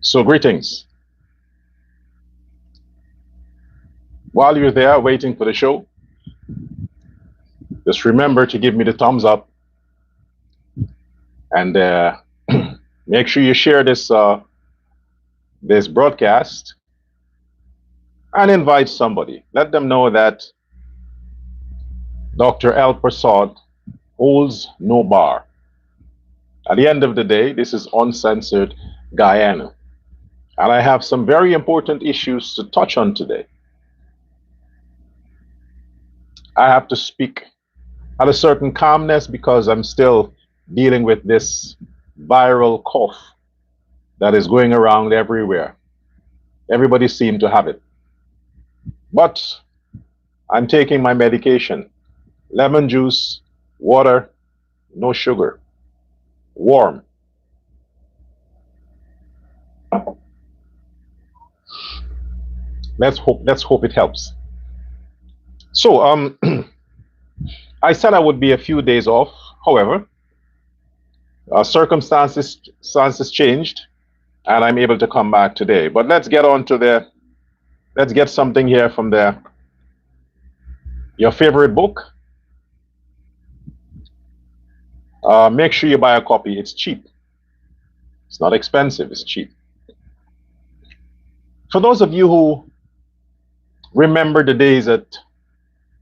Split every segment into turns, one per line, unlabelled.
So greetings. While you're there waiting for the show, just remember to give me the thumbs up and make sure you share this broadcast and invite somebody. Let them know that Dr. L. Prasad holds no bar. At the end of the day, this is Uncensored Guyana. And I have some very important issues to touch on today. I have to speak at a certain calmness because I'm still dealing with this viral cough that is going around everywhere. Everybody seems to have it. But I'm taking my medication. Lemon juice, water, no sugar, warm. Let's hope it helps. So, I said I would be a few days off. However, circumstances changed, and I'm able to come back today. But let's get on to let's get something here from your favorite book. Make sure you buy a copy. It's cheap. It's not expensive. It's cheap. For those of you who remember the days at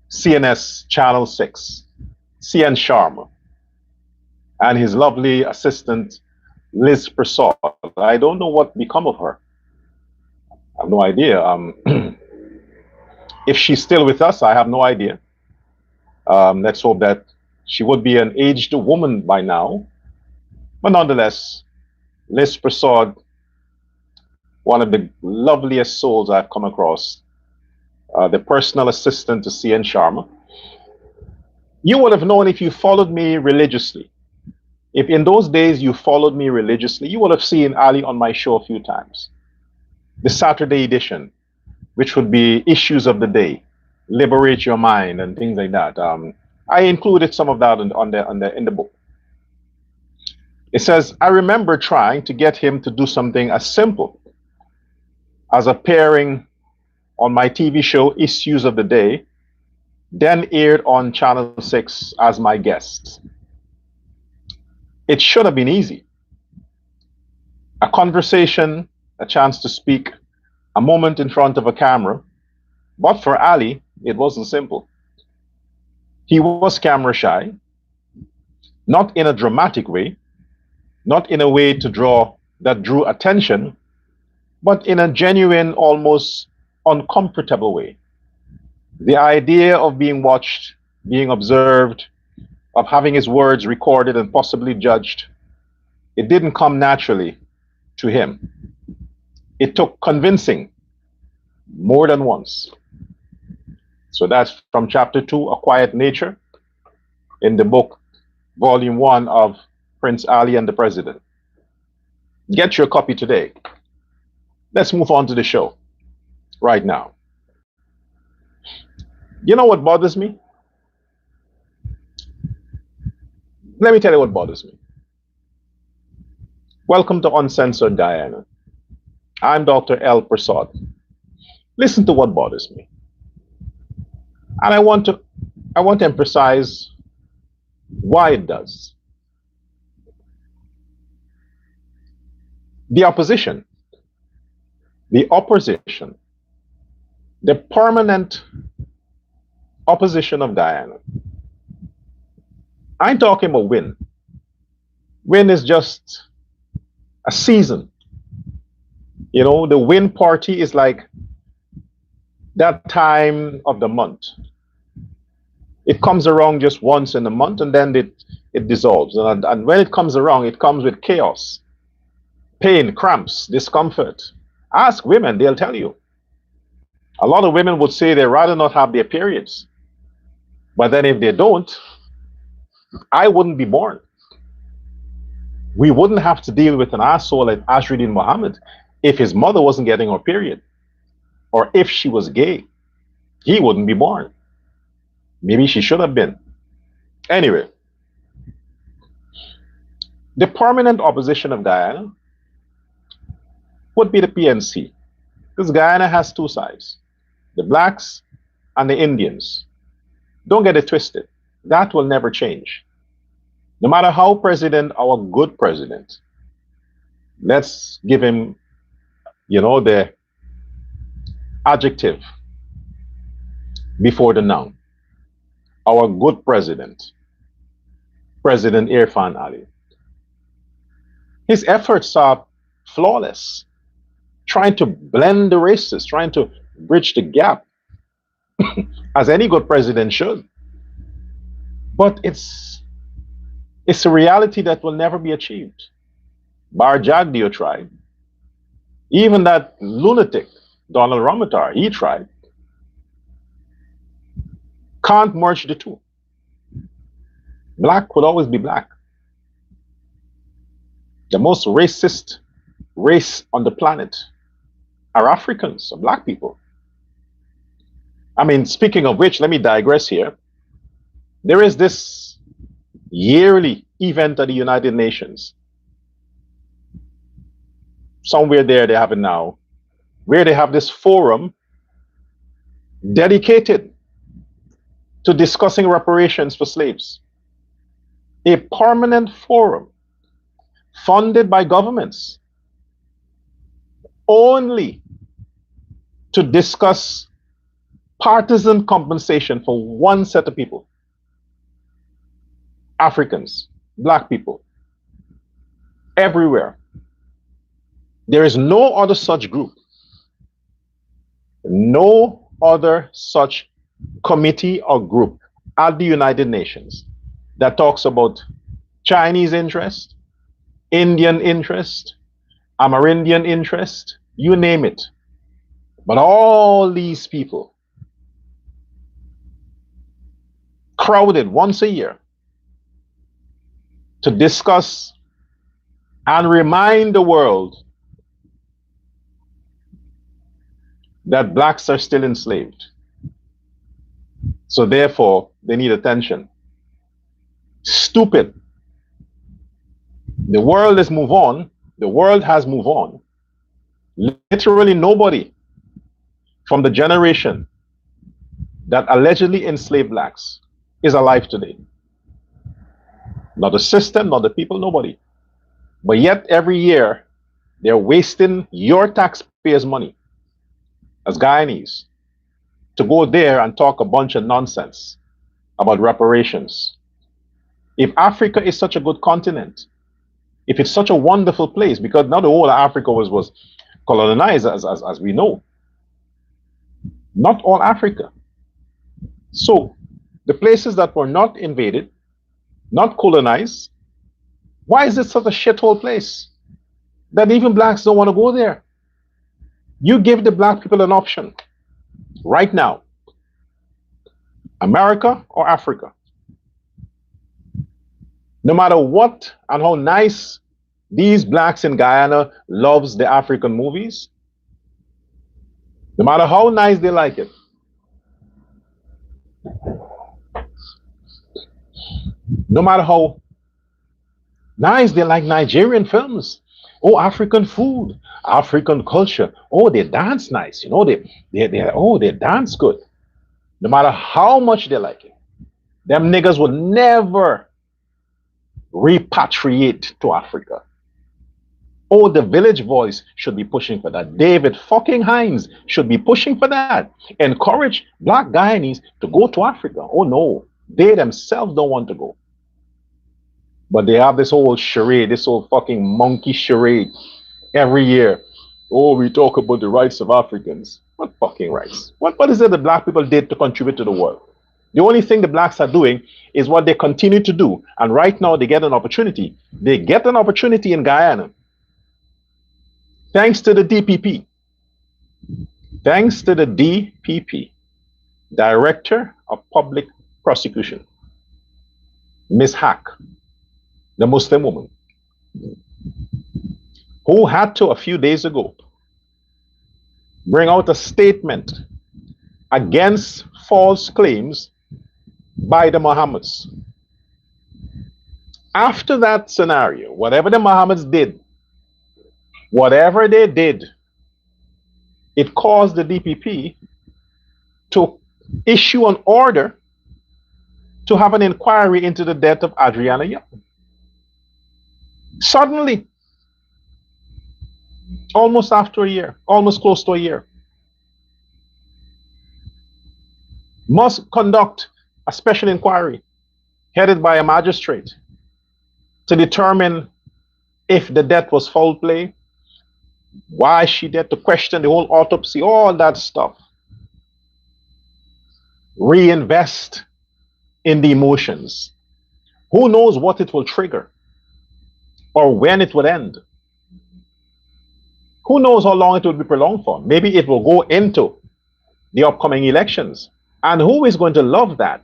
CNS Channel 6, CN Sharma, and his lovely assistant, Liz Prasad. I don't know what become of her. I have no idea. If she's still with us, I have no idea. Let's hope that she would be an aged woman by now. But nonetheless, Liz Prasad, one of the loveliest souls I've come across, the personal assistant to CN Sharma. You would have known if you followed me religiously. If in those days you followed me religiously, you would have seen Ali on my show a few times. The Saturday edition, which would be issues of the day, liberate your mind and things like that. I included some of that in the book. It says, I remember trying to get him to do something as simple as appearing on my TV show, Issues of the Day, then aired on Channel 6 as my guest. It should have been easy. A conversation, a chance to speak, a moment in front of a camera. But for Ali, it wasn't simple. He was camera shy, not in a dramatic way, not in a way that drew attention, but in a genuine, almost uncomfortable way. The idea of being watched, being observed, of having his words recorded and possibly judged, it didn't come naturally to him. It took convincing more than once. So that's from chapter 2, A Quiet Nature, in the book, volume 1 of Prince Ali and the President. Get your copy today. Let's move on to the show right now. You know what bothers me? Let me tell you what bothers me. Welcome to Uncensored Guyana. I'm Dr. L. Prasad. Listen to what bothers me. And I want to emphasize why it does. The opposition, the permanent opposition of Guyana. I'm talking about win. Win is just a season. You know, the win party is like that time of the month. It comes around just once in a month and then it dissolves. And when it comes around, it comes with chaos, pain, cramps, discomfort. Ask women, they'll tell you. A lot of women would say they'd rather not have their periods. But then if they don't, I wouldn't be born. We wouldn't have to deal with an asshole like Azruddin Mohammed if his mother wasn't getting her period. Or if she was gay, he wouldn't be born. Maybe she should have been. Anyway, the permanent opposition of Guyana would be the PNC. Because Guyana has two sides, the blacks and the Indians. Don't get it twisted. That will never change. No matter how president, our good president, let's give him, the adjective before the noun. Our good president, President Irfan Ali. His efforts are flawless, trying to blend the races, trying to bridge the gap, as any good president should. But it's a reality that will never be achieved. Bar Jagdeo tried. Even that lunatic, Donald Ramatar, he tried. Can't merge the two. Black will always be black. The most racist race on the planet are Africans, or black people. I mean, speaking of which, let me digress here. There is this yearly event at the United Nations. Somewhere there they have it now, where they have this forum dedicated to discussing reparations for slaves. A permanent forum funded by governments only to discuss partisan compensation for one set of people. Africans, black people, everywhere. There is no other such group, no other such committee or group at the United Nations that talks about Chinese interest, Indian interest, Amerindian interest, you name it. But all these people crowded once a year to discuss and remind the world that blacks are still enslaved. So therefore, they need attention. Stupid. The world has moved on. The world has moved on. Literally nobody from the generation that allegedly enslaved blacks is alive today. Not the system, not the people, nobody. But yet every year, they're wasting your taxpayers' money as Guyanese to go there and talk a bunch of nonsense about reparations. If Africa is such a good continent, if it's such a wonderful place, because not the whole of Africa was colonized as we know. Not all Africa. So the places that were not invaded, not colonized, why is it such a shithole place that even blacks don't want to go there? You give the black people an option right now. America or Africa. No matter what and how nice these blacks in Guyana loves the African movies, no matter how nice they like it, no matter how nice they like Nigerian films, oh, African food, African culture, oh, they dance nice, they dance good. No matter how much they like it, them niggas will never repatriate to Africa. Oh, the Village Voice should be pushing for that. David fucking Hines should be pushing for that. Encourage black Guyanese to go to Africa. Oh no, they themselves don't want to go. But they have this whole charade, this whole fucking monkey charade every year. Oh, we talk about the rights of Africans. What fucking rights? What is it the black people did to contribute to the world? The only thing the blacks are doing is what they continue to do. And right now they get an opportunity. They get an opportunity in Guyana. Thanks to the DPP. Thanks to the DPP, Director of Public Prosecution, Ms. Hack, the Muslim woman, who had to, a few days ago, bring out a statement against false claims by the Mohammeds. After that scenario, whatever the Mohammeds did, Whatever they did, it caused the DPP to issue an order to have an inquiry into the death of Adriana Young. Suddenly, almost after a year, almost close to a year, must conduct a special inquiry headed by a magistrate to determine if the death was foul play, why she dead, to question the whole autopsy, all that stuff. Reinvest in the emotions. Who knows what it will trigger or when it will end? Who knows how long it will be prolonged for? Maybe it will go into the upcoming elections. And who is going to love that?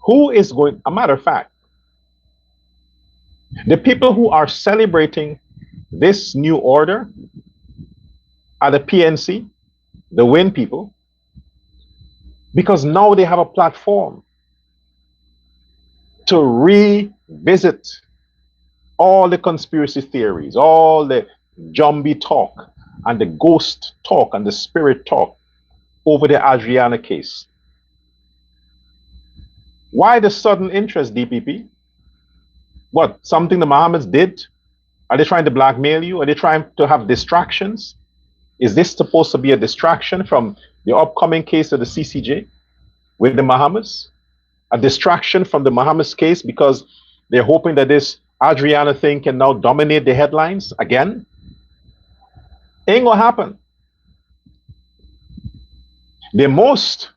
Who is going, a matter of fact, the people who are celebrating this new order are the PNC, the Win people, because now they have a platform to revisit all the conspiracy theories, all the zombie talk and the ghost talk and the spirit talk over the Adriana case. Why the sudden interest, DPP? What, something the Mohammeds did? Are they trying to blackmail you? Are they trying to have distractions? Is this supposed to be a distraction from the upcoming case of the CCJ with the Mohammeds? A distraction from the Mohammeds case because they're hoping that this Adriana thing can now dominate the headlines again? Ain't gonna happen. The most,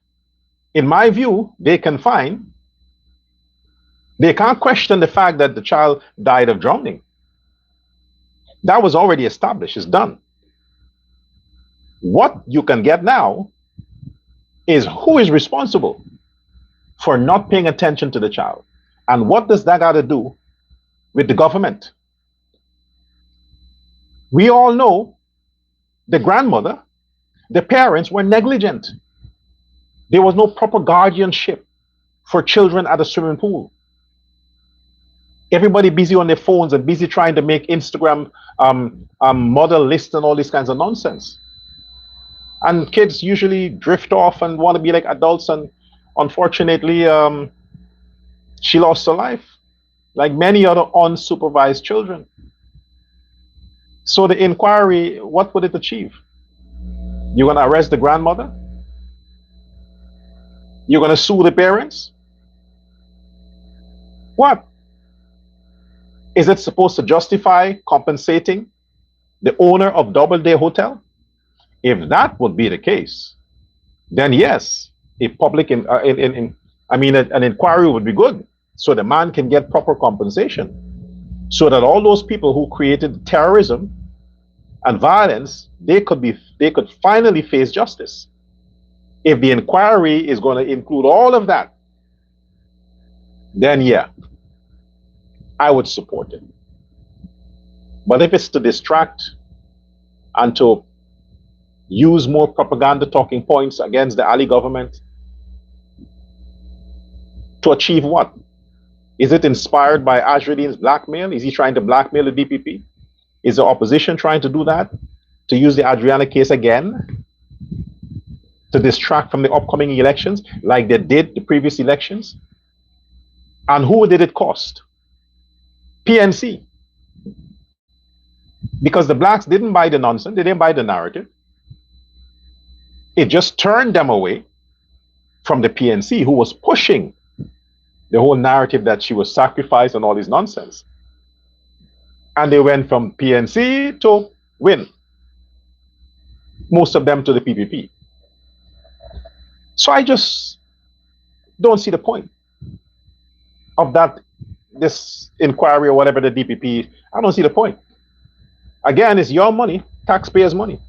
in my view, they can find, they can't question the fact that the child died of drowning. That was already established, it's done. What you can get now is who is responsible for not paying attention to the child. And what does that got to do with the government? We all know the grandmother, the parents were negligent. There was no proper guardianship for children at a swimming pool. Everybody busy on their phones and busy trying to make Instagram model lists and all these kinds of nonsense. And kids usually drift off and want to be like adults, and unfortunately, she lost her life, like many other unsupervised children. So the inquiry, what would it achieve? You're going to arrest the grandmother? You're going to sue the parents? What? Is it supposed to justify compensating the owner of Doubleday Hotel? If that would be the case, then yes, a public, an inquiry would be good, so the man can get proper compensation, so that all those people who created terrorism and violence, they could finally face justice. If the inquiry is going to include all of that, then yeah, I would support it. But if it's to distract and to use more propaganda talking points against the Ali government, to achieve what? Is it inspired by Azruddin's blackmail? Is he trying to blackmail the DPP? Is the opposition trying to do that? To use the Adriana case again? To distract from the upcoming elections like they did the previous elections? And who did it cost? PNC. Because the blacks didn't buy the nonsense, they didn't buy the narrative. It just turned them away from the PNC, who was pushing the whole narrative that she was sacrificed and all this nonsense. And they went from PNC to Win. Most of them to the PPP. So I just don't see the point of that, this inquiry or whatever the DPP, I don't see the point. Again, it's your money, taxpayers' money.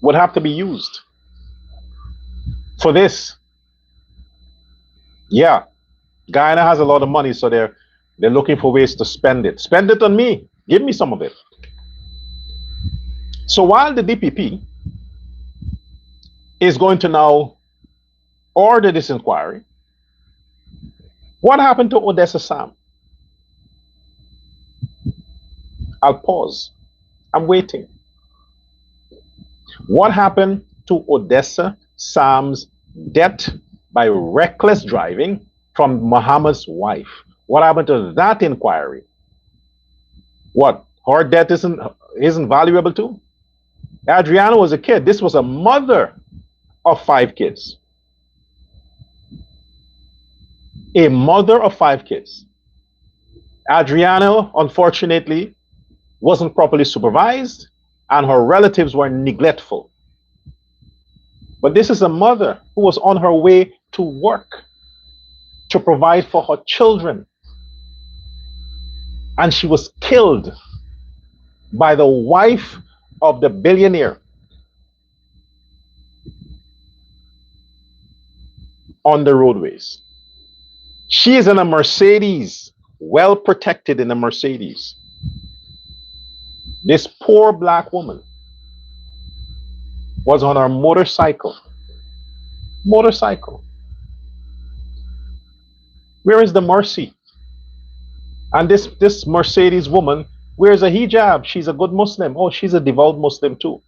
Would have to be used for this. Yeah, Guyana has a lot of money, so they're looking for ways to spend it. Spend it on me. Give me some of it. So while the DPP is going to now order this inquiry, what happened to Odessa Sam? I'll pause. I'm waiting. What happened to Odessa Sam's death by reckless driving from Mohammed's wife? What happened to that inquiry? What? Her death isn't valuable too? Adriana was a kid. This was a mother of 5 kids. A mother of 5 kids. Adriana, unfortunately, wasn't properly supervised, and her relatives were neglectful. But this is a mother who was on her way to work to provide for her children. And she was killed by the wife of the billionaire on the roadways. She is in a Mercedes, well protected in a Mercedes. This poor black woman was on her motorcycle. Motorcycle. Where is the mercy? And this Mercedes woman wears a hijab. She's a good Muslim. Oh, she's a devout Muslim too.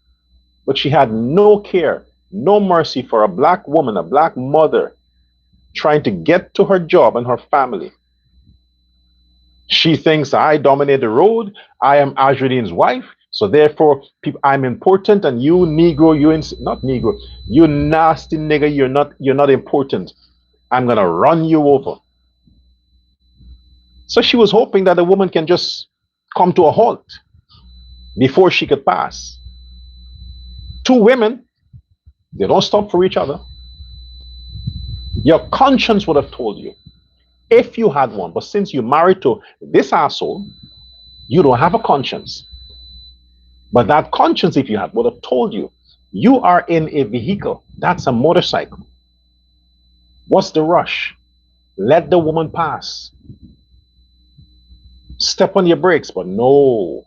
But she had no care, no mercy for a black woman, a black mother trying to get to her job and her family. She thinks, I dominate the road. I am Azruddin's wife. So therefore, I'm important, and you Negro, not Negro, you nasty nigger, you're not important. I'm gonna run you over. So she was hoping that the woman can just come to a halt before she could pass. 2 women, they don't stop for each other. Your conscience would have told you if you had one, but since you're married to this asshole, you don't have a conscience. But that conscience, if you had, would have told you you are in a vehicle. That's a motorcycle. What's the rush? Let the woman pass. Step on your brakes, but no.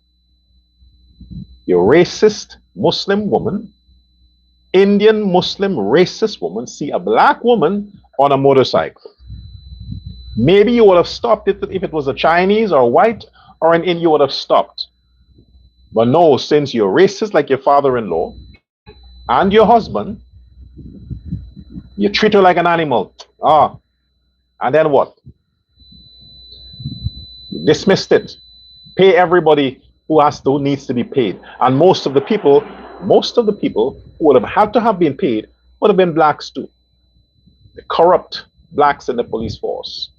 Your racist Muslim woman, Indian Muslim racist woman, see a black woman on a motorcycle. Maybe you would have stopped it if it was a Chinese or a white or an Indian, you would have stopped. But no, since you're racist like your father-in-law and your husband, you treat her like an animal. And then what? You dismissed it. Pay everybody who needs to be paid. And most of the people who would have had to have been paid would have been blacks too. The corrupt blacks in the police force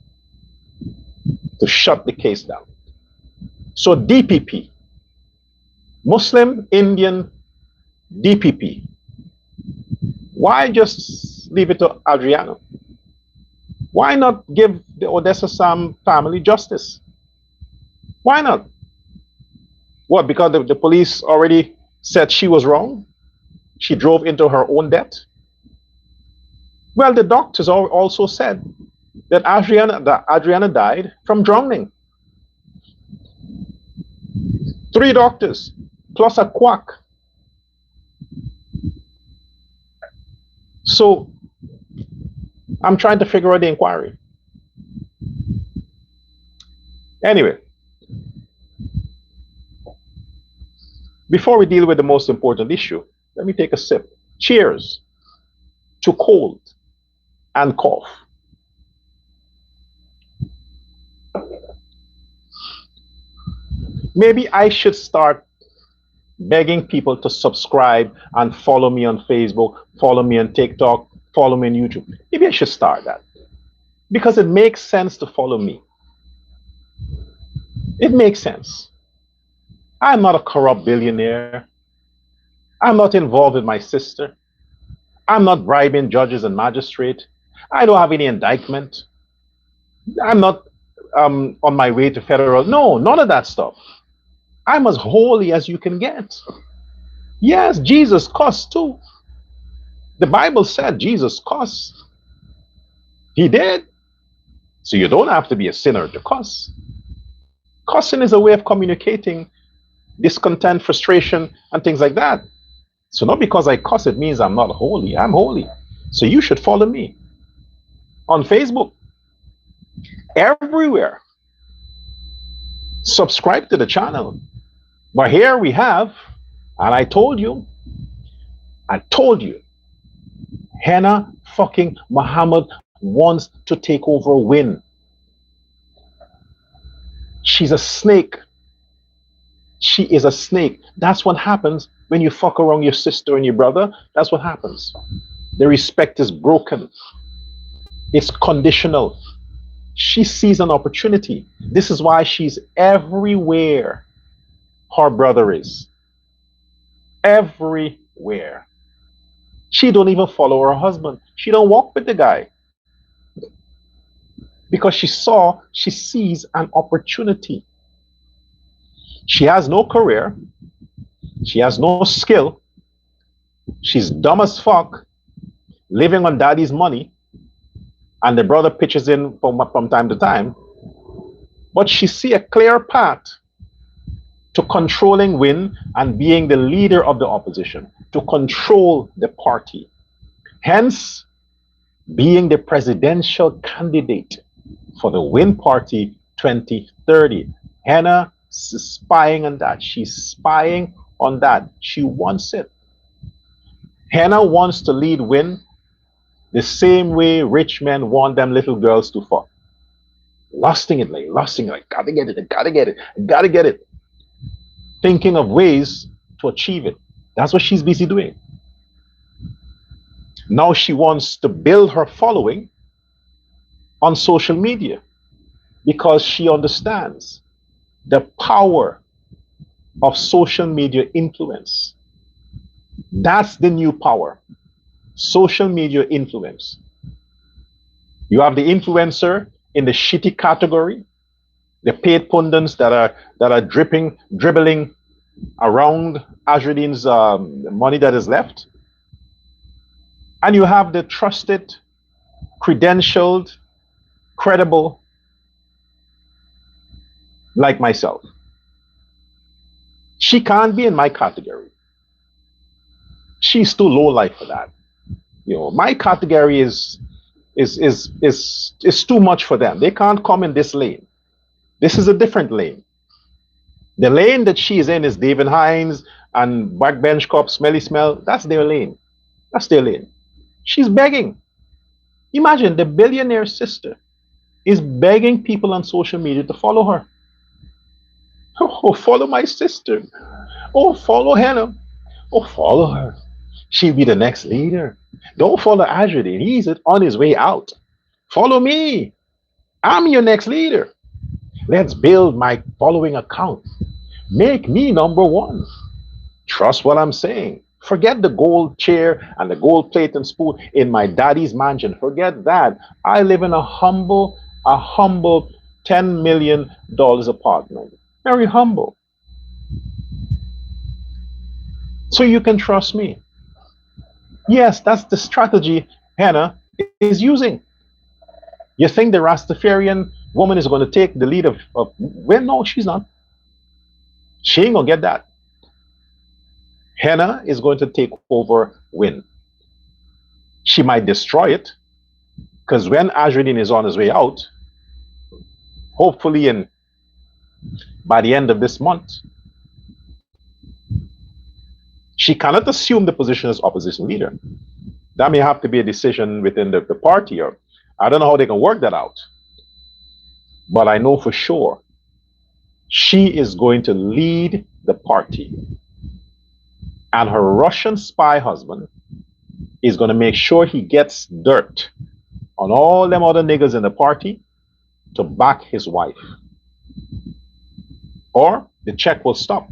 to shut the case down. So DPP, Muslim Indian DPP. Why just leave it to Adriana? Why not give the Odessa Sam family justice? Why not? What, because the police already said she was wrong? She drove into her own death? Well, the doctors also said that Adriana died from drowning. 3 doctors, plus a quack. So I'm trying to figure out the inquiry. Anyway, before we deal with the most important issue, let me take a sip. Cheers to cold and cough. Maybe I should start begging people to subscribe and follow me on Facebook, follow me on TikTok, follow me on YouTube. Maybe I should start that because it makes sense to follow me. It makes sense. I'm not a corrupt billionaire. I'm not involved with my sister. I'm not bribing judges and magistrates. I don't have any indictment. I'm not on my way to federal. No, none of that stuff. I'm as holy as you can get. Yes, Jesus cussed too. The Bible said Jesus cussed. He did. So you don't have to be a sinner to cuss. Cussing is a way of communicating discontent, frustration, and things like that. So not because I cuss, it means I'm not holy. I'm holy. So you should follow me on Facebook, everywhere. Subscribe to the channel. But here we have, and I told you, Henna fucking Mohammed wants to take over Win. She's a snake. She is a snake. That's what happens when you fuck around your sister and your brother. That's what happens. The respect is broken. It's conditional. She sees an opportunity. This is why she's everywhere her brother is. Everywhere. She don't even follow her husband. She don't walk with the guy. Because she sees an opportunity. She has no career. She has no skill. She's dumb as fuck, living on daddy's money, and the brother pitches in from time to time. But she see a clear path to controlling Win and being the leader of the opposition, to control the party. Hence, being the presidential candidate for the Win Party 2030. Henna is spying on that. She's spying on that. She wants it. Henna wants to lead Win the same way rich men want them little girls to fuck. Lusting it, gotta get it, gotta get it. Thinking of ways to achieve it. That's what she's busy doing. Now she wants to build her following on social media because she understands the power of social media influence. That's the new power. Social media influence. You have the influencer in the shitty category, the paid pundits that are dribbling around Azruddin's money that is left. And you have the trusted, credentialed, credible, like myself. She can't be in my category. She's too low life for that. You know, my category is too much for them. They can't come in this lane. This is a different lane. The lane that she is in is David Hines and Backbench Cop, Smelly Smell. That's their lane. That's their lane. She's begging. Imagine the billionaire sister is begging people on social media to follow her. Oh, follow my sister. Oh, follow Henna. Oh, follow her. She'll be the next leader. Don't follow Azruddin. He's on his way out. Follow me. I'm your next leader. Let's build my following account. Make me number one. Trust what I'm saying. Forget the gold chair and the gold plate and spoon in my daddy's mansion. Forget that. I live in a humble $10 million apartment. Very humble. So you can trust me. Yes, that's the strategy Henna is using. You think the Rastafarian woman is going to take the lead of well, no, she's not. She ain't going to get that. Henna is going to take over Win. She might destroy it, because when Azruddin is on his way out, hopefully by the end of this month, she cannot assume the position as opposition leader. That may have to be a decision within the party, or I don't know how they can work that out. But I know for sure she is going to lead the party. And her Russian spy husband is going to make sure he gets dirt on all them other niggas in the party to back his wife. Or the check will stop.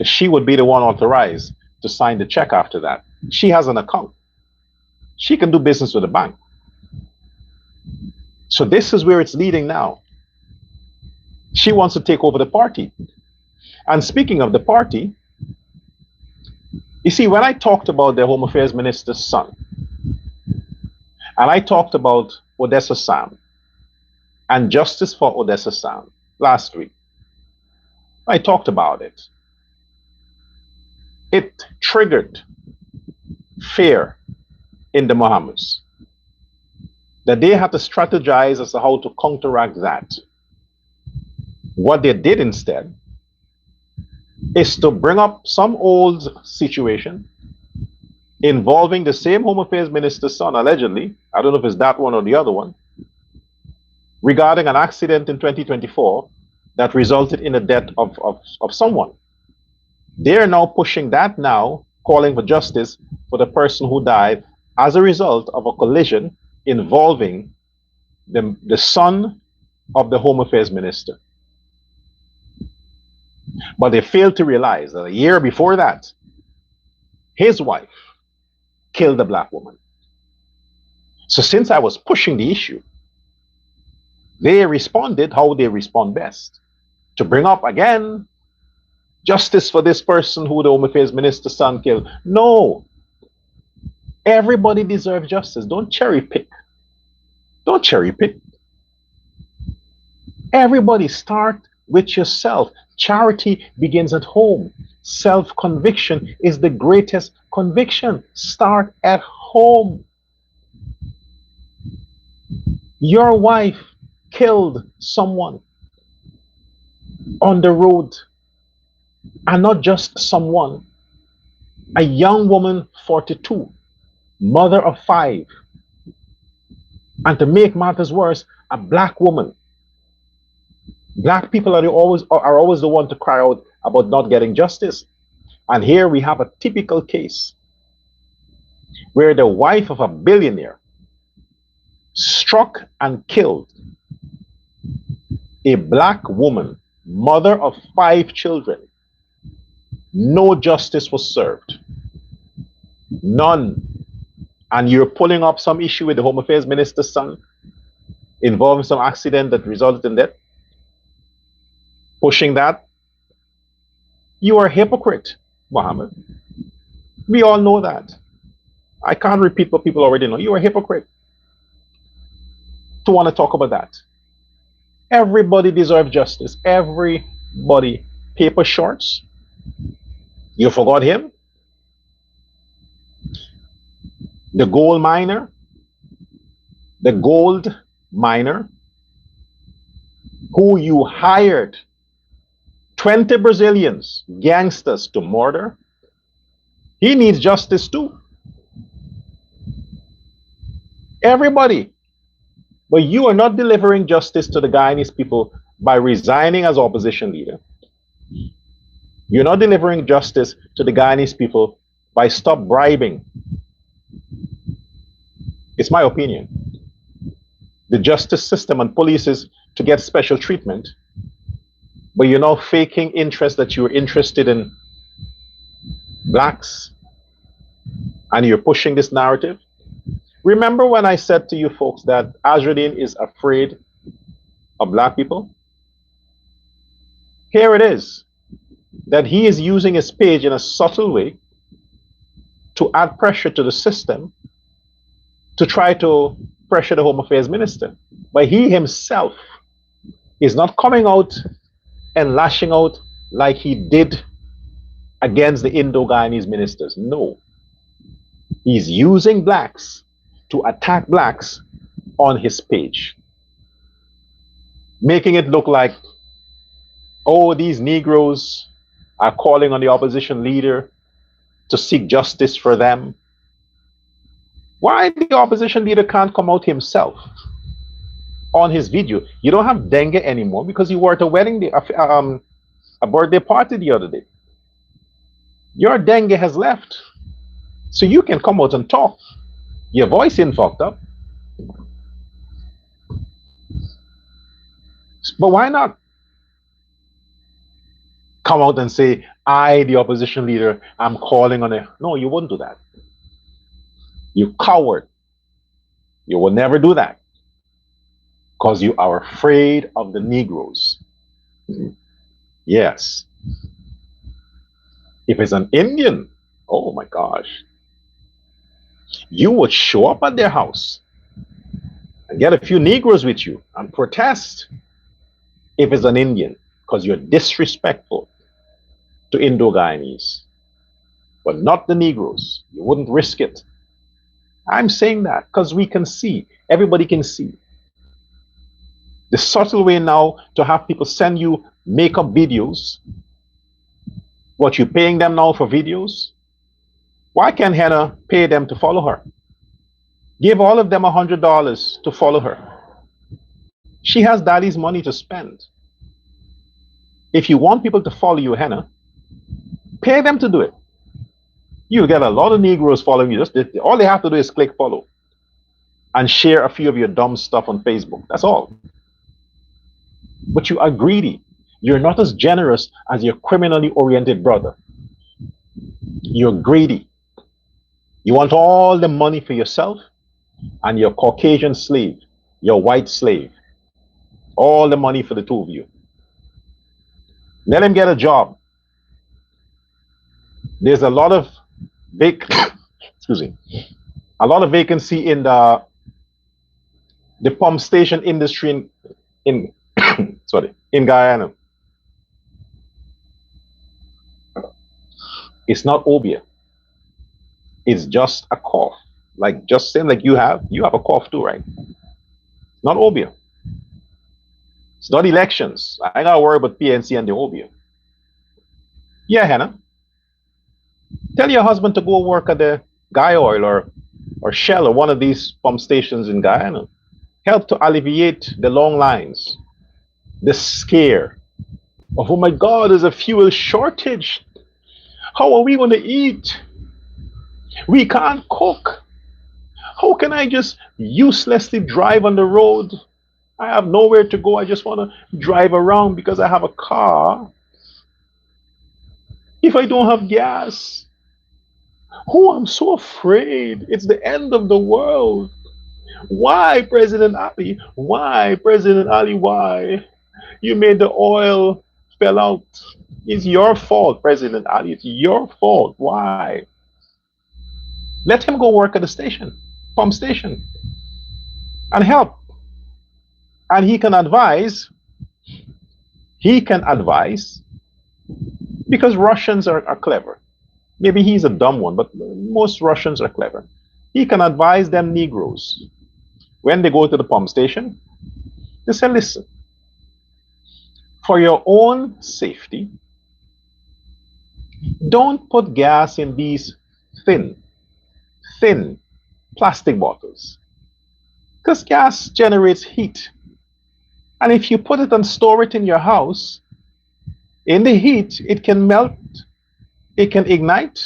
She would be the one authorized to sign the check after that. She has an account. She can do business with the bank. So this is where it's leading now. She wants to take over the party. And speaking of the party, you see, when I talked about the Home Affairs Minister's son, and I talked about Odessa Sam and justice for Odessa Sam last week, I talked about it. It triggered fear in the Mohammeds that they had to strategize as to how to counteract that. What they did instead is to bring up some old situation involving the same Home Affairs minister's son, allegedly. I don't know if it's that one or the other one, regarding an accident in 2024 that resulted in the death of someone. They're now pushing that now, calling for justice for the person who died as a result of a collision involving the son of the Home Affairs minister. But they failed to realize that a year before that, his wife killed a black woman. So since I was pushing the issue, they responded how they respond best, to bring up again justice for this person who the Home Affairs minister's son killed. No, everybody deserves justice. Don't cherry pick. Don't cherry pick. Everybody start with yourself. Charity begins at home. Self-conviction is the greatest conviction. Start at home. Your wife killed someone on the road, and not just someone, a young woman, 42, mother of 5, and to make matters worse, a black woman. Black people are always the one to cry out about not getting justice. And here we have a typical case where the wife of a billionaire struck and killed a black woman, mother of 5 children. No justice was served. None. And you're pulling up some issue with the Home Affairs minister's son involving some accident that resulted in death. Pushing that. You are a hypocrite, Mohammed. We all know that. I can't repeat what people already know. You are a hypocrite to want to talk about that. Everybody deserves justice. Everybody. Paper shorts. You forgot him? The gold miner. The gold miner who you hired 20 Brazilians, gangsters, to murder. He needs justice too. Everybody. But you are not delivering justice to the Guyanese people by resigning as opposition leader. You're not delivering justice to the Guyanese people by stop bribing. It's my opinion. The justice system and police is to get special treatment, but you're now faking interest that you're interested in blacks, and you're pushing this narrative. Remember when I said to you folks that Azruddin is afraid of black people? Here it is, that he is using his page in a subtle way to add pressure to the system to try to pressure the Home Affairs minister. But he himself is not coming out and lashing out like he did against the Indo-Guyanese ministers. No. He's using blacks to attack blacks on his page, making it look like, oh, these Negroes are calling on the opposition leader to seek justice for them. Why the opposition leader can't come out himself on his video? You don't have dengue anymore because you were at a wedding, a birthday party the other day. Your dengue has left, so you can come out and talk. Your voice isn't fucked up. But why not come out and say, I, the opposition leader, I'm calling on it? No, you wouldn't do that. You coward. You will never do that because you are afraid of the Negroes. Yes. If it's an Indian, oh my gosh, you would show up at their house and get a few Negroes with you and protest if it's an Indian, because you're disrespectful to Indo-Guyanese, but not the Negroes. You wouldn't risk it. I'm saying that because we can see, everybody can see. The subtle way now to have people send you makeup videos What, you paying them now for videos? Why can't Henna pay them to follow her? Give all of them $100 to follow her. She has daddy's money to spend. If you want people to follow you, Henna, pay them to do it. You get a lot of Negroes following you. All they have to do is click follow and share a few of your dumb stuff on Facebook. That's all. But you are greedy. You're not as generous as your criminally oriented brother. You're greedy. You want all the money for yourself and your Caucasian slave, your white slave. All the money for the two of you. Let him get a job. There's a lot of excuse me, a lot of vacancy in the pump station industry in in Guyana. It's not obia. It's just a cough. Like just saying, like you have a cough too, right? Not obia. It's not elections. I gotta worry about PNC and the obia. Yeah, Henna. Tell your husband to go work at the Guy Oil or Shell or one of these pump stations in Guyana. Help to alleviate the long lines, the scare of, oh my God, there's a fuel shortage. How are we going to eat? We can't cook. How can I just uselessly drive on the road? I have nowhere to go. I just want to drive around because I have a car. If I don't have gas, oh, I'm so afraid. It's the end of the world. Why, President Ali? Why, President Ali? Why? You made the oil fell out. It's your fault, President Ali. It's your fault. Why? Let him go work at the station, pump station, and help. And he can advise. He can advise because Russians are clever. Maybe he's a dumb one, but most Russians are clever. He can advise them Negroes when they go to the pump station. They say, listen, for your own safety, don't put gas in these thin plastic bottles, because gas generates heat. And if you put it and store it in your house, in the heat, it can melt, it can ignite,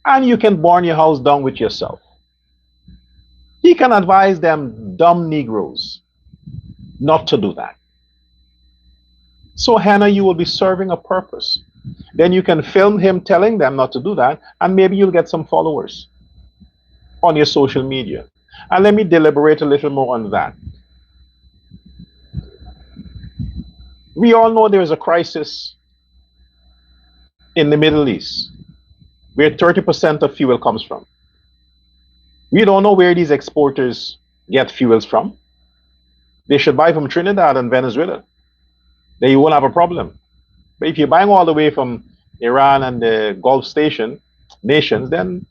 and you can burn your house down with yourself. He can advise them dumb Negroes not to do that. So, Henna, you will be serving a purpose. Then you can film him telling them not to do that, and maybe you'll get some followers on your social media. And let me deliberate a little more on that. We all know there is a crisis in the Middle East where 30% of fuel comes from. We don't know where these exporters get fuels from. They should buy from Trinidad and Venezuela. Then you won't have a problem. But if you're buying all the way from Iran and the Gulf nations, then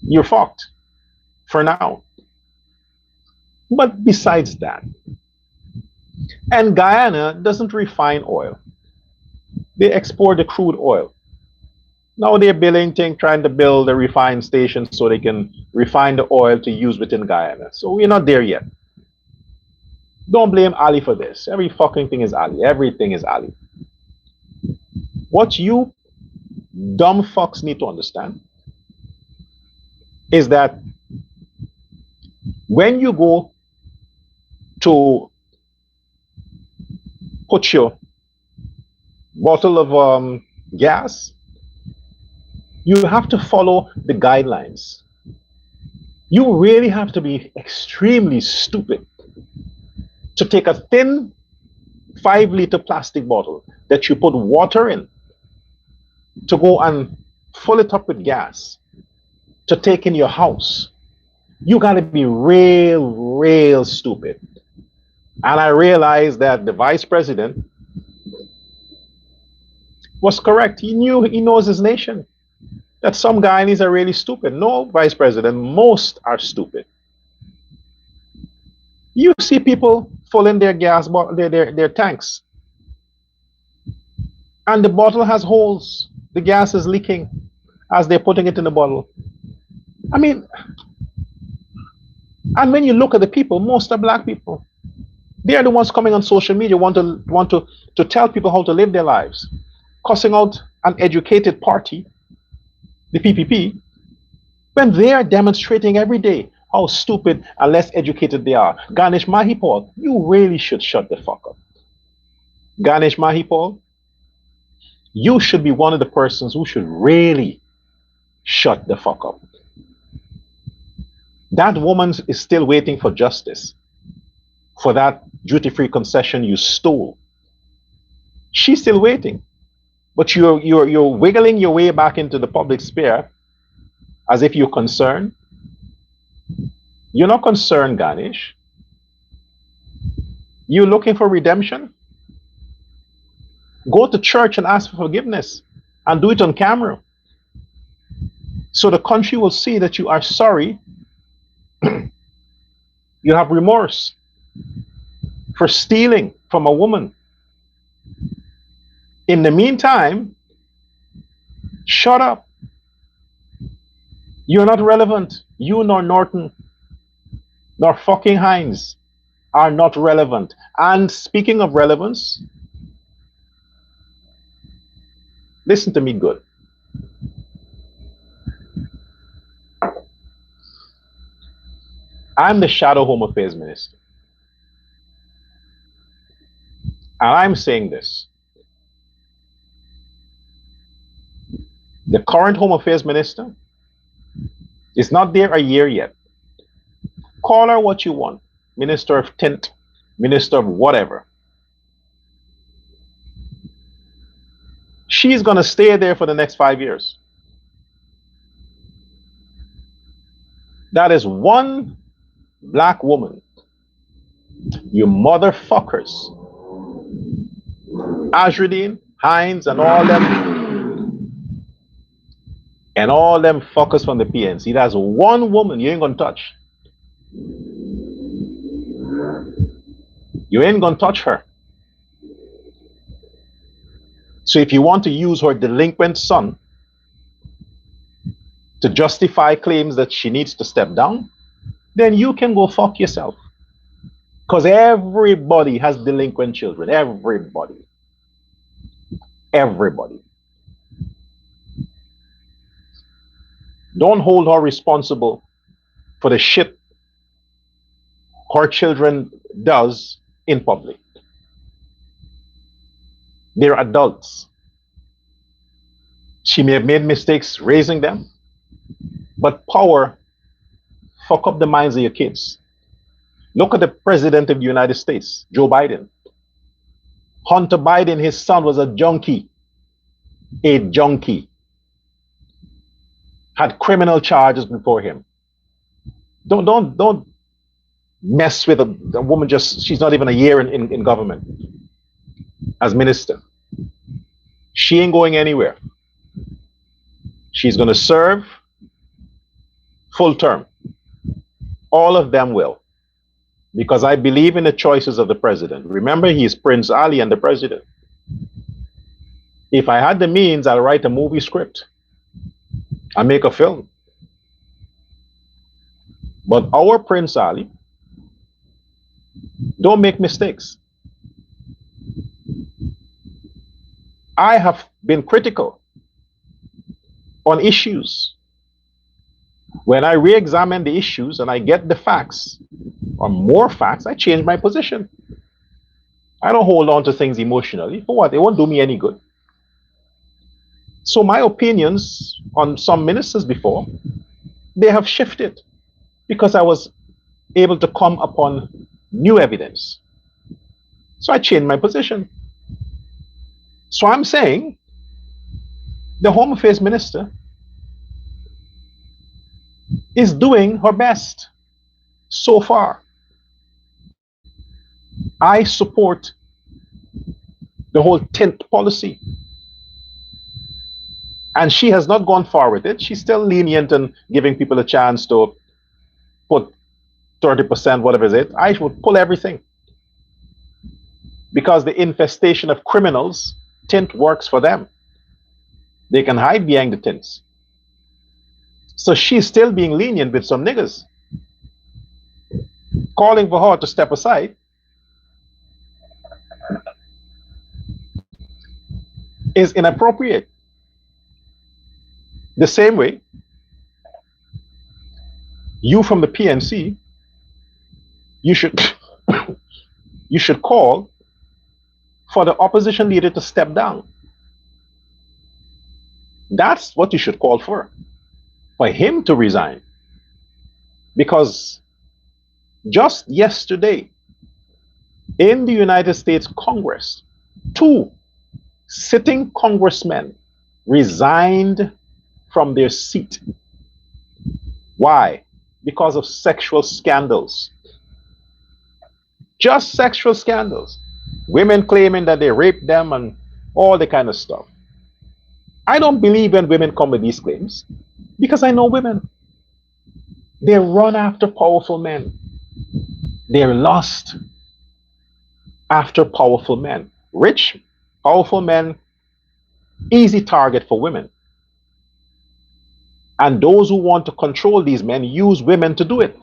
you're fucked for now. But besides that, and Guyana doesn't refine oil. They export the crude oil. Now they're trying to build a refined station so they can refine the oil to use within Guyana. So we're not there yet. Don't blame Ali for this. Every fucking thing is Ali. Everything is Ali. What you dumb fucks need to understand is that when you go to put your bottle of gas, you have to follow the guidelines. You really have to be extremely stupid to take a thin 5-liter plastic bottle that you put water in to go and fill it up with gas to take in your house. You gotta be real stupid. And I realized that the vice president was correct. He knows his nation. That some Guyanese are really stupid. No, vice president, most are stupid. You see people filling their gas, their tanks. And the bottle has holes. The gas is leaking as they're putting it in the bottle. I mean, and when you look at the people, most are black people. They are the ones coming on social media want to tell people how to live their lives, cussing out an educated party, the PPP, when they are demonstrating every day how stupid and less educated they are. Ganesh Mahipal, you really should shut the fuck up. Ganesh Mahipal, you should be one of the persons who should really shut the fuck up. That woman is still waiting for justice for that duty-free concession you stole. She's still waiting, but you're wiggling your way back into the public sphere as if you're concerned. You're not concerned, Ganesh. You're looking for redemption. Go to church and ask for forgiveness and do it on camera, so the country will see that you are sorry. You have remorse for stealing from a woman. In the meantime, shut up. You're not relevant. You nor Norton nor fucking Hines are not relevant. And speaking of relevance, listen to me good. I'm the Shadow Home Affairs Minister. And I'm saying this. The current Home Affairs Minister is not there a year yet. Call her what you want. Minister of Tint, Minister of whatever. She's going to stay there for the next 5 years. That is one black woman. You motherfuckers. Azruddin, Hines, and all them fuckers from the PNC. That's one woman you ain't gonna touch. You ain't gonna touch her. So if you want to use her delinquent son to justify claims that she needs to step down, then you can go fuck yourself. Because everybody has delinquent children. Everybody. Everybody. Don't hold her responsible for the shit her children does in public. They're adults. She may have made mistakes raising them, but power fuck up the minds of your kids. Look at the president of the United States, Joe Biden. Hunter Biden, his son, was a junkie. A junkie. Had criminal charges before him. Don't mess with a woman. She's not even a year in government as minister. She ain't going anywhere. She's going to serve full term. All of them will. Because I believe in the choices of the president. Remember, he is Prince Ali and the president. If I had the means, I'll write a movie script. I'll make a film. But our Prince Ali, don't make mistakes. I have been critical on issues. When I re-examine the issues and I get the facts, or more facts, I change my position. I don't hold on to things emotionally. For what? It won't do me any good. So my opinions on some ministers before, they have shifted because I was able to come upon new evidence. So I changed my position. So I'm saying the Home Affairs Minister is doing her best so far. I support the whole tint policy. And she has not gone far with it. She's still lenient and giving people a chance to put 30%, whatever is it. I would pull everything. Because the infestation of criminals tint works for them. They can hide behind the tints. So she's still being lenient with some niggas. Calling for her to step aside is inappropriate. The same way, you from the PNC, you should you should call for the opposition leader to step down. That's what you should call for him to resign. Because just yesterday, in the United States Congress, 2 sitting congressmen resigned from their seat. Why? Because of sexual scandals. Just sexual scandals. Women claiming that they raped them and all the kind of stuff. I don't believe when women come with these claims because I know women. They run after powerful men. They're lost after powerful men. Rich, powerful men, easy target for women. And those who want to control these men use women to do it,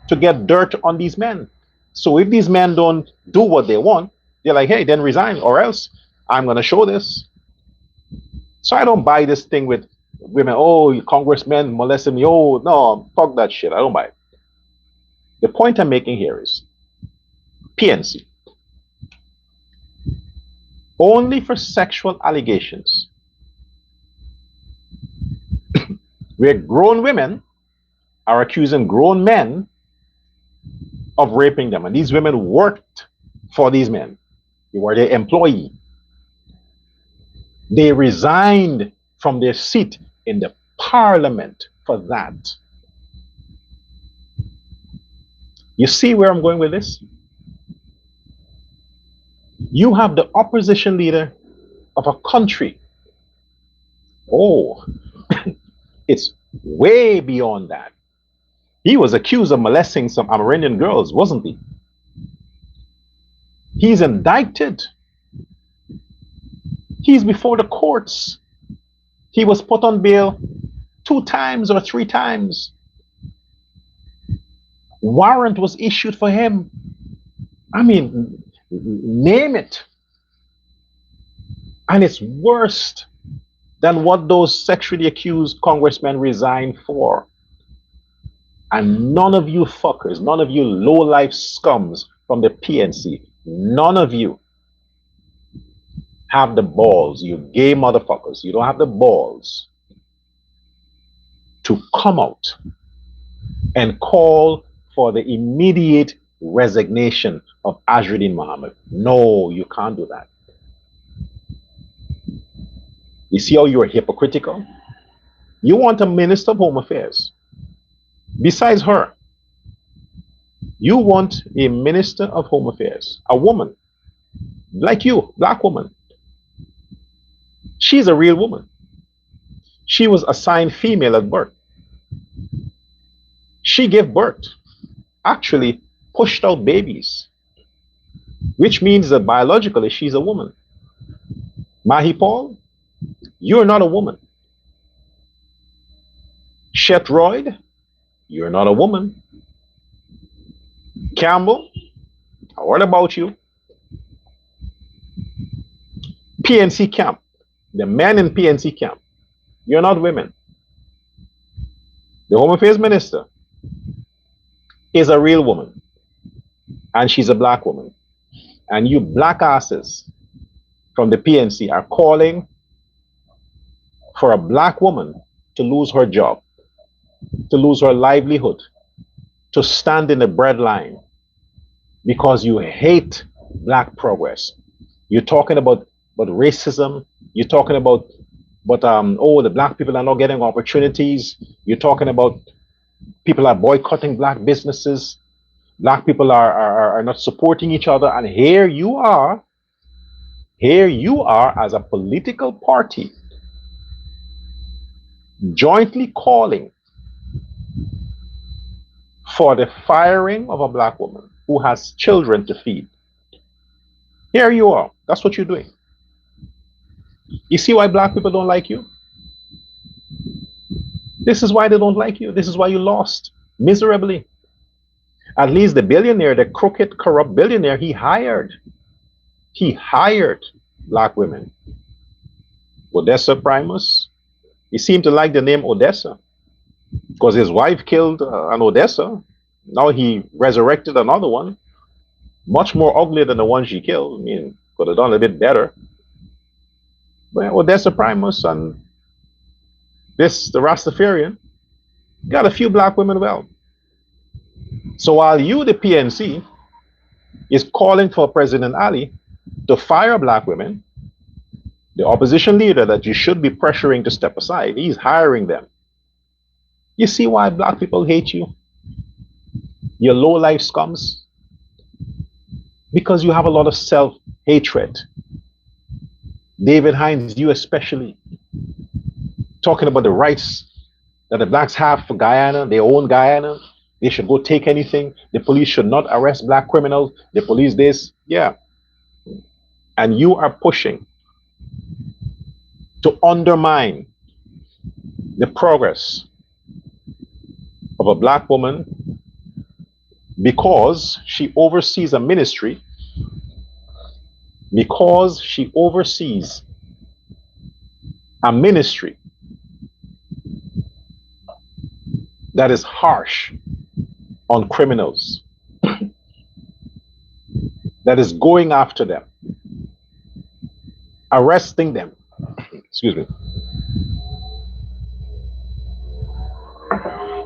to get dirt on these men. So if these men don't do what they want, they're like, hey, then resign or else I'm going to show this. So I don't buy this thing with women, oh, congressmen molesting me. Oh, no, fuck that shit. I don't buy it. The point I'm making here is PNC. Only for sexual allegations, where grown women are accusing grown men of raping them. And these women worked for these men. They were their employee. They resigned from their seat in the parliament for that. You see where I'm going with this? You have the opposition leader of a country. Oh, it's way beyond that. He was accused of molesting some Amerindian girls, wasn't he? He's indicted. He's before the courts. He was put on bail 2 times or 3 times. Warrant was issued for him. I mean, name it. And it's worse than what those sexually accused congressmen resigned for. And none of you fuckers, none of you low-life scums from the PNC, none of you have the balls, you gay motherfuckers. You don't have the balls to come out and call for the immediate resignation of Azruddin Mohammed. No, you can't do that. You see how you're hypocritical? You want a minister of Home Affairs. Besides her, you want a minister of Home Affairs, a woman, like you, black woman. She's a real woman. She was assigned female at birth. She gave birth, actually pushed out babies, which means that biologically she's a woman. Mahi Paul, you're not a woman. Shet Royd, you're not a woman. Campbell, I heard about you. PNC camp, the men in PNC camp, you're not women. The Home Affairs Minister is a real woman, and she's a black woman. And you black asses from the PNC are calling for a black woman to lose her job, to lose her livelihood, to stand in the breadline because you hate black progress. You're talking about racism. You're talking about oh, the black people are not getting opportunities. You're talking about people are boycotting black businesses. Black people are not supporting each other. And here you are as a political party jointly calling for the firing of a black woman who has children to feed. Here you are. That's what you're doing. You see why black people don't like you? This is why they don't like you. This is why you lost miserably. At least the billionaire, the crooked, corrupt billionaire, he hired black women. Odessa Primus, he seemed to like the name Odessa because his wife killed an Odessa. Now he resurrected another one, much more ugly than the one she killed. I mean, could have done a bit better. But Odessa Primus and the Rastafarian, got a few black women well. So while you, the PNC, is calling for President Ali to fire black women, the opposition leader that you should be pressuring to step aside, he's hiring them. You see why black people hate you? Your low-life scums? Because you have a lot of self-hatred. David Hines, you especially, talking about the rights that the blacks have for Guyana, their own Guyana. They should go take anything. The police should not arrest black criminals. The police this, yeah. And you are pushing to undermine the progress of a black woman because she oversees a ministry, because she oversees a ministry that is harsh on criminals, that is going after them, arresting them, excuse me,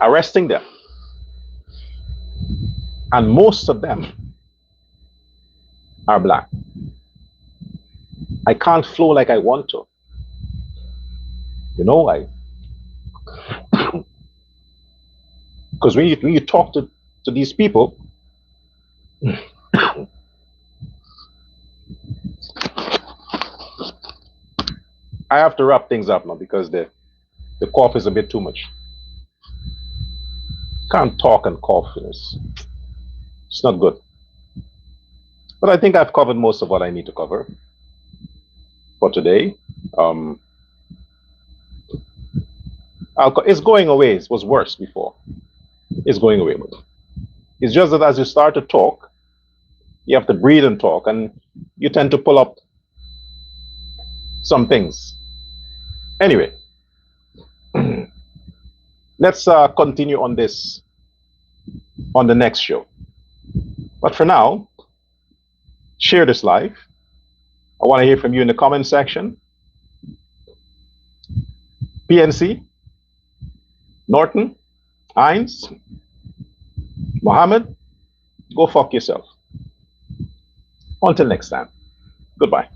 arresting them. And most of them are black. I can't flow like I want to. You know, because when you talk to these people, I have to wrap things up now because the cough is a bit too much. Can't talk and cough. It's not good. But I think I've covered most of what I need to cover for today. It's going away. It was worse before. It's going away. It's just that as you start to talk, you have to breathe and talk, and you tend to pull up some things. Anyway, let's continue on this on the next show. But for now, share this live. I want to hear from you in the comment section. PNC, Norton, Hines, Mohammed, go fuck yourself. Until next time, goodbye.